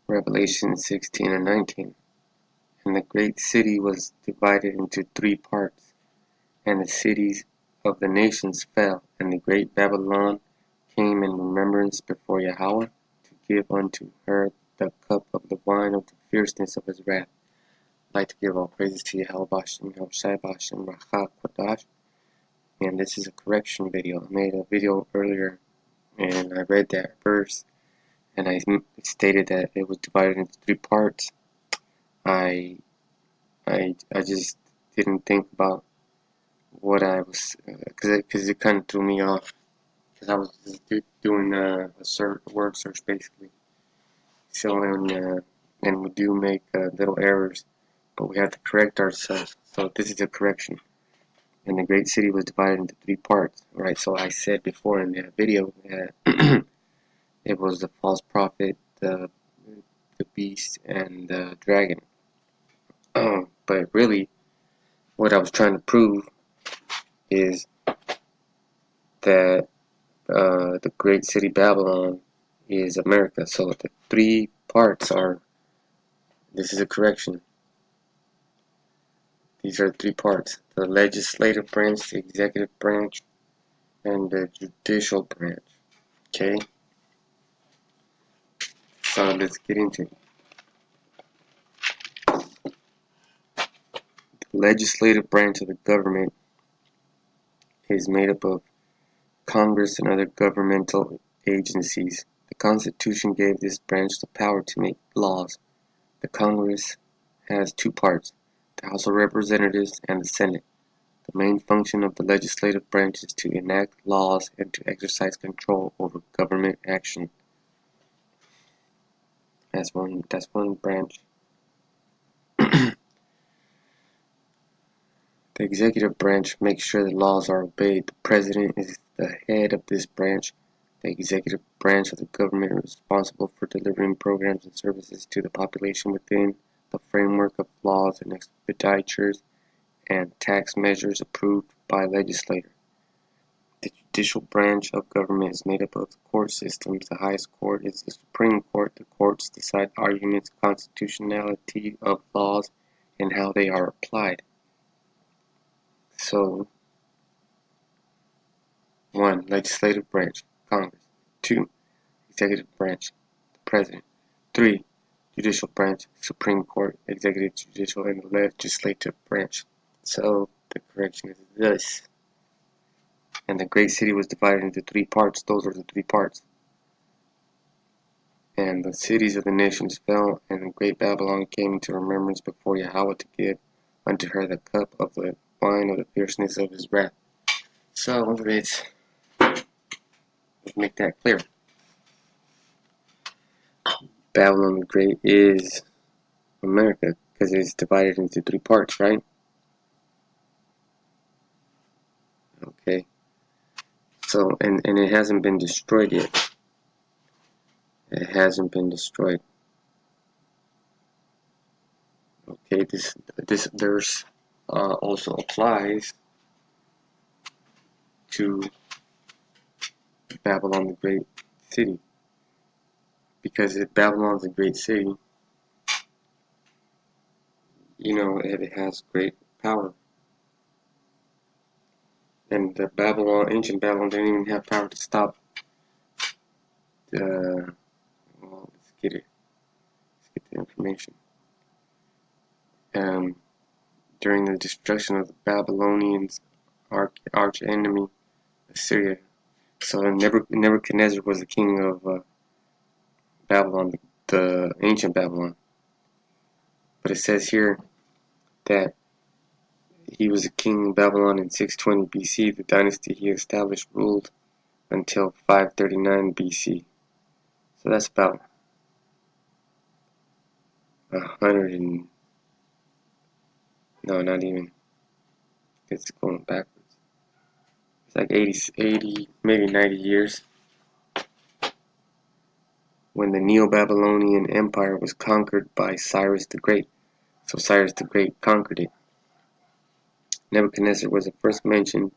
Revelation 16 and 19. And the great city was divided into 3 parts, and the cities of the nations fell, and the great Babylon came in remembrance before Yahweh to give unto her the cup of the wine of the fierceness of his wrath. I'd like to give all praises to Yahweh Bashem, Yahushai Bashem, Racha Kodash. And this is a correction video. I made a video earlier and I read that verse and I stated that it was divided into 3 parts. I just didn't think about what I was, because it kind of threw me off, because I was just doing a word search basically. So and we do make little errors, but we have to correct ourselves. So this is a correction. And the great city was divided into 3 parts. Right. So I said before in that video that it was the false prophet, the beast, and the dragon. But really, what I was trying to prove is that the great city Babylon is America. So the 3 parts are, this is a correction. These are 3 parts: the legislative branch, the executive branch, and the judicial branch. Okay? So let's get into it. The legislative branch of the government is made up of Congress and other governmental agencies. The Constitution gave this branch the power to make laws. The Congress has 2 parts: the House of Representatives and the Senate. The main function of the legislative branch is to enact laws and to exercise control over government action. That's one branch. The executive branch makes sure the laws are obeyed. The president is the head of this branch. The executive branch of the government is responsible for delivering programs and services to the population within the framework of laws and expenditures and tax measures approved by legislators. The judicial branch of government is made up of court systems. The highest court is the Supreme Court. The courts decide arguments, constitutionality of laws, and how they are applied. So, 1. Legislative branch, Congress. 2. Executive branch, the President. 3. Judicial branch, Supreme Court, Executive, Judicial, and the Legislative branch. So, the correction is this. And the great city was divided into 3 parts. Those are the 3 parts. And the cities of the nations fell, and the great Babylon came into remembrance before Yahweh to give unto her the cup of the wine of the fierceness of his wrath. So let's make that clear. Babylon the Great is America, because it's divided into 3 parts, right? Okay. So, and it hasn't been destroyed yet. It hasn't been destroyed. Okay, this verse also applies to Babylon the Great City, because if Babylon's a great city, you know, it has great power. And the ancient Babylon didn't even have power to stop the, well, let's get the information. During the destruction of the Babylonians' arch enemy, Assyria. So Nebuchadnezzar was the king of Babylon, the ancient Babylon. But it says here that he was a king in Babylon in 620 BC. The dynasty he established ruled until 539 BC. So that's about 100 and... no, not even. It's going backwards. It's like 80, maybe 90 years. When the Neo-Babylonian Empire was conquered by Cyrus the Great. So Cyrus the Great conquered it. Nebuchadnezzar was the first mentioned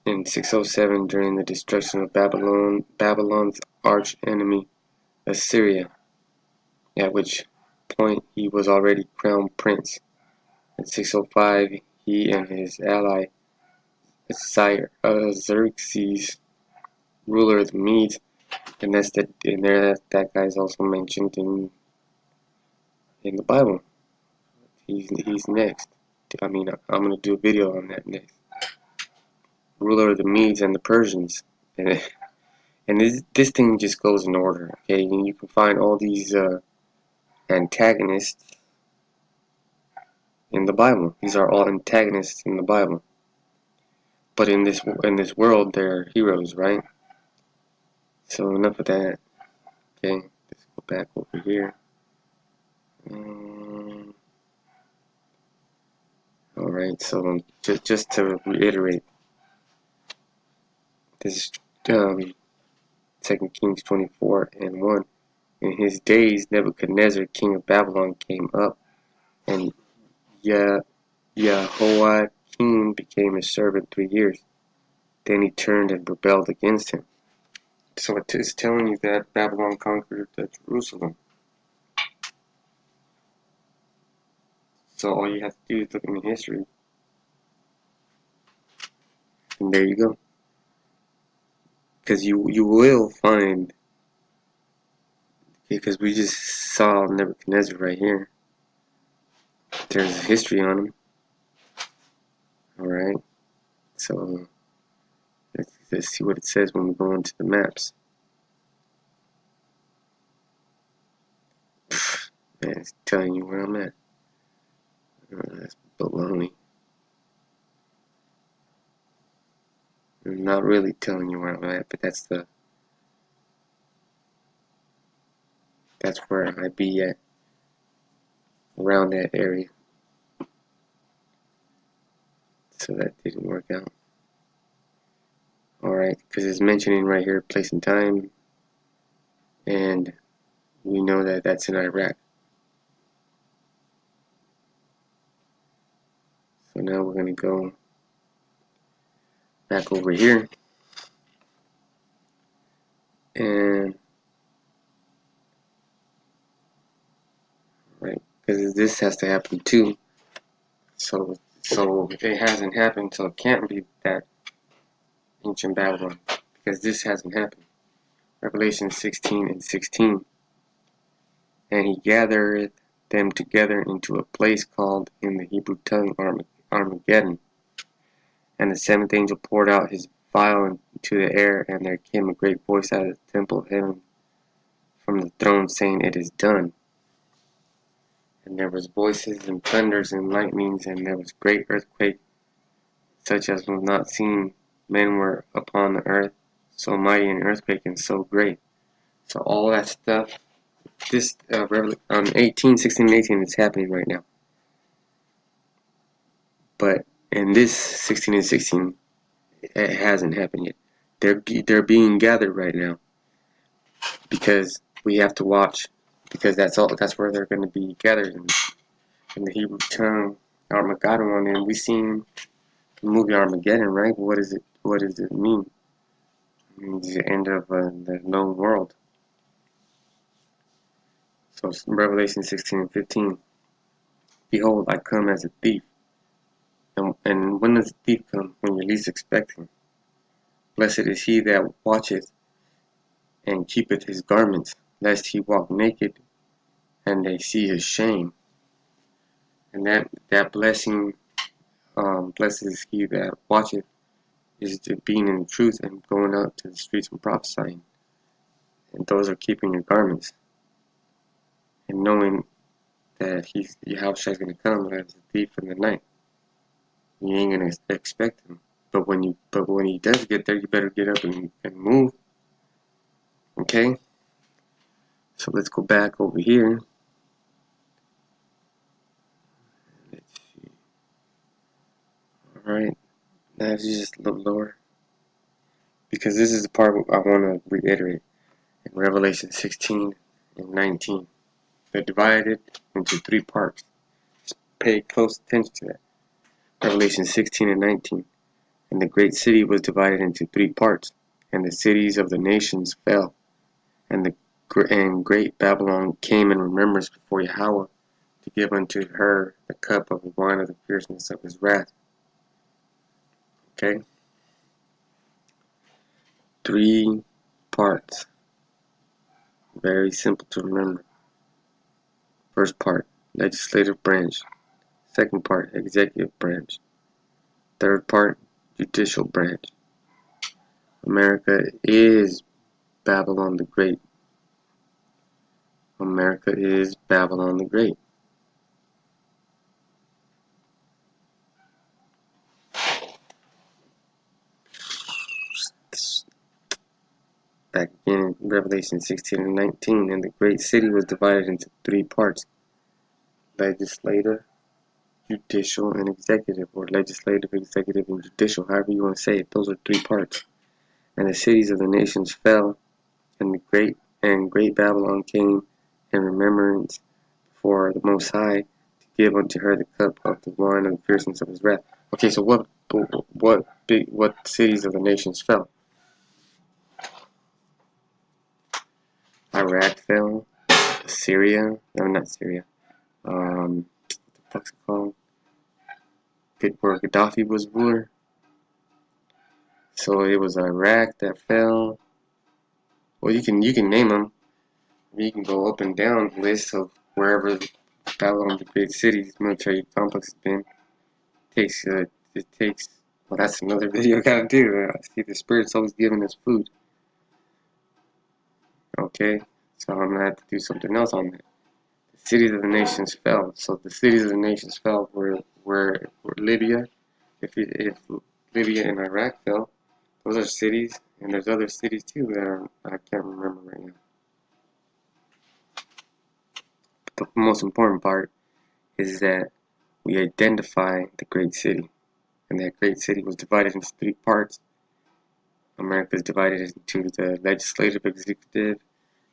in 607 during the destruction of Babylon's arch enemy, Assyria. at which point he was already crown prince. In 605, he and his ally Xerxes, ruler of the Medes, and that guy's also mentioned in the Bible. He's next. I'm gonna do a video on that next. Ruler of the Medes and the Persians, and this thing just goes in order. Okay, and you can find all these antagonists in the Bible. These are all antagonists in the Bible. But in this world, they're heroes, right? So enough of that. Okay, let's go back over here. All right. So just to reiterate, this is 2 Kings 24:1. In his days, Nebuchadnezzar, king of Babylon, came up, and Jehoiakim became his servant 3 years. Then he turned and rebelled against him. So it is telling you that Babylon conquered Jerusalem. So all you have to do is look in the history. And there you go. Because you will find, because we just saw Nebuchadnezzar right here. There's history on him. Alright. So let's see what it says when we go into the maps. Man, it's telling you where I'm at. That's baloney. I'm not really telling you where I'm at, but that's where I'd be at, around that area. So that didn't work out. Alright, because it's mentioning right here place and time, and we know that that's in Iraq. So now we're going to go back over here, and right, because this has to happen too. So it hasn't happened, so it can't be that ancient Babylon, because this hasn't happened. Revelation 16:16. And he gathered them together into a place called in the Hebrew tongue Armageddon. And the seventh angel poured out his vial into the air, and there came a great voice out of the temple of heaven from the throne, saying, "It is done." And there was voices and thunders and lightnings, and there was great earthquake, such as was not seen. Men were upon the earth, so mighty an earthquake and so great. So all that stuff, this 16 and 18 is happening right now. But in this 16 and 16, it hasn't happened yet. They're being gathered right now, because we have to watch, because that's where they're going to be gathered in the Hebrew tongue Armageddon. And we seen the movie Armageddon, right? What does it mean? It means the end of the known world. So Revelation 16:15. Behold, I come as a thief. And when does the thief come? When you least expect him. Blessed is he that watcheth and keepeth his garments, lest he walk naked and they see his shame. And that blessing, blessed is he that watcheth, is to being in the truth and going out to the streets and prophesying. And those are keeping your garments and knowing that Yahushua is going to come as a thief in the night. You ain't going to expect him. But when he does get there, you better get up and move. Okay? So let's go back over here. Let's see. Alright. Now it's just a little lower, because this is the part I want to reiterate. In Revelation 16:19, they're divided into 3 parts. Just pay close attention to that. Revelation 16:19. And the great city was divided into 3 parts, and the cities of the nations fell, and the And great Babylon came in remembrance before Yahweh to give unto her the cup of the wine of the fierceness of his wrath. Okay? 3 parts. Very simple to remember. First part, legislative branch. Second part, executive branch. Third part, judicial branch. America is Babylon the Great. America is Babylon the Great. Back in Revelation 16 and 19, and the great city was divided into 3 parts: legislative, judicial, and executive, or legislative, executive, and judicial, however you want to say it. Those are 3 parts. And the cities of the nations fell, and great Babylon came in remembrance for the Most High to give unto her the cup of the wine of the fierceness of his wrath. Okay, so what cities of the nations fell? Iraq fell. Syria, no, not Syria. What the fuck's it called? Where Gaddafi was ruler. So it was Iraq that fell. Well, you can name them. You can go up and down list of wherever Babylon the Great City's military complex has been. It takes. Well, that's another video I gotta do. See, the Spirit's always giving us food. Okay, so I'm gonna have to do something else on that. The cities of the nations fell. So the cities of the nations fell were Libya. If Libya and Iraq fell, those are cities, and there's other cities too that I can't remember right now. The most important part is that we identify the great city, and that great city was divided into 3 parts. America is divided into the legislative,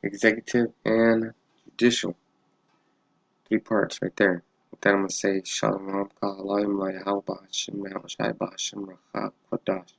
executive, and judicial. 3 parts right there. With that, I'm going to say Shalom, Kahalayim, Yahweh, Hashem, Shai, Bashem, Racha, Kodash.